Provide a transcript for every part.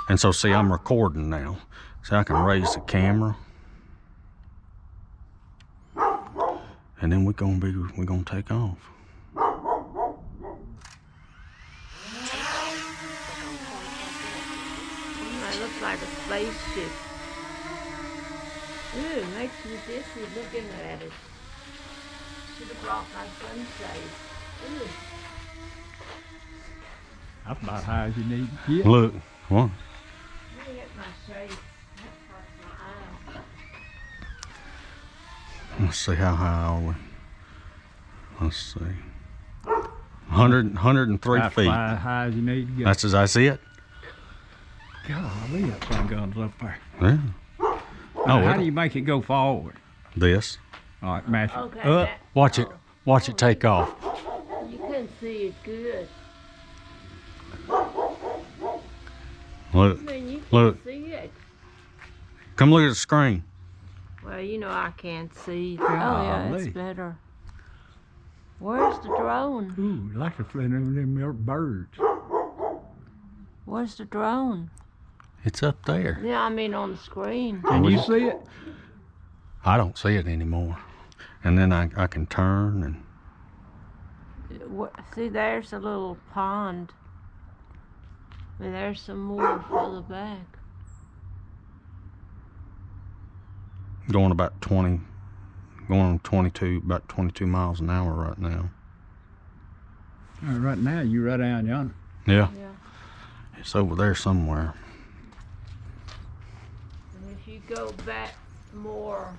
And so see, I'm recording now. So I can raise the camera. And then we're gonna take off. It looks like a spaceship. Ooh, it makes me dizzy looking at it. Should have brought my sunshade. Ooh. That's about high as you need to get. Look, what? Let me get my shade. That hurts my eye. Let's see how high are we. Let's see. 103 That's feet. about as high as you need to get. That's it? Golly, that thing goes up there. Yeah. Now, how do you make it go forward? This. All right, mash it Okay, up. Watch it. Watch it take off. you can see it good. Look. I mean, you can Look. see it. Come look at the screen. Well, you know I can't see. Oh, yeah, Golly. it's better. Where's the drone? Ooh, like a flint of them birds. Where's the drone? It's up there. Yeah, I mean on the screen. Can you see it? I don't see it anymore. And then I can turn and See, there's a little pond. And there's some more further back. going about 22 miles an hour right now. Right now, you right down yonder. Yeah. Yeah. It's over there somewhere. And if you go back more,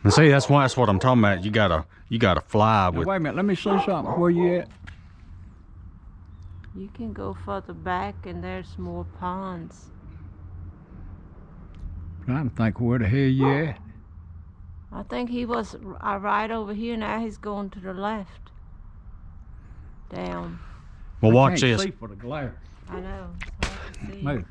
And see, that's what I'm talking about. You gotta fly Now, with. wait a minute, let me see something. Where you at? you can go further back and there's more ponds. Trying to think where the hell you at. I think he was right over here. Now he's going to the left. Down. Well, I watch can't this. see for the glare. I know. It's hard to see. Move.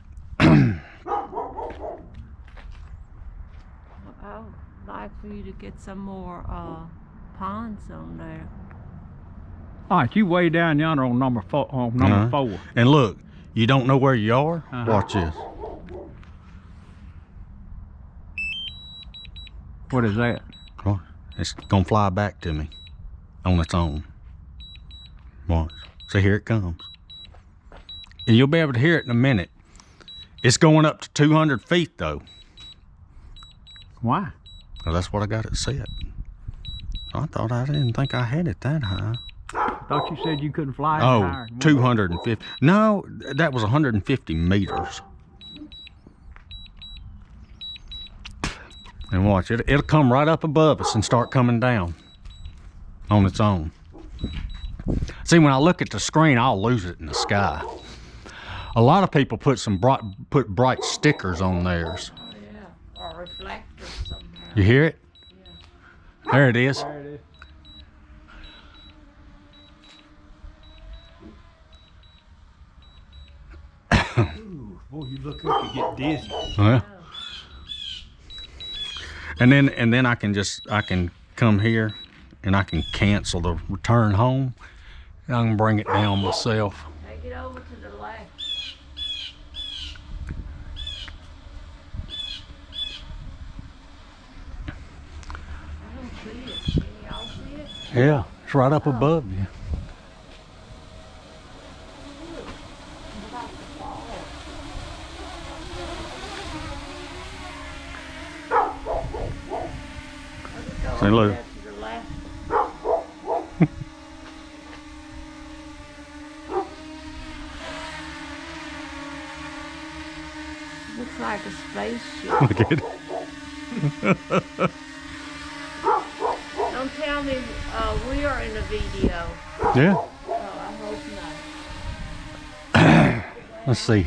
I would like for you to get some more ponds on there. All right, you way down yonder on number 4. On number Uh-huh. 4. And look, you don't know where you are? Uh-huh. Watch this. What is that? Watch. It's gonna fly back to me on its own. Watch. See, here it comes. And you'll be able to hear it in a minute. It's going up to 200 feet though. Why? Well, that's what I got it set. I didn't think I had it that high. I thought you said you couldn't fly any Oh, higher than 250. No, that was 150 meters. And watch it. It'll come right up above us and start coming down on its own. See, when I look at the screen, I'll lose it in the sky. A lot of people put bright stickers on theirs. Oh yeah, or reflectors somehow. You hear it? Yeah. There it is. There it is. Ooh, boy, you look up, you get dizzy. Yeah. And then I can come here and I can cancel the return home. And I can bring it down myself. Take it over to the left. I don't see it. Can y'all see it? Yeah, it's right up above you. It's about to fall. Say, look. To the left. Looks like a spaceship. Look at it. Don't tell me we are in a video. Yeah. Oh, I hope not. Let's see.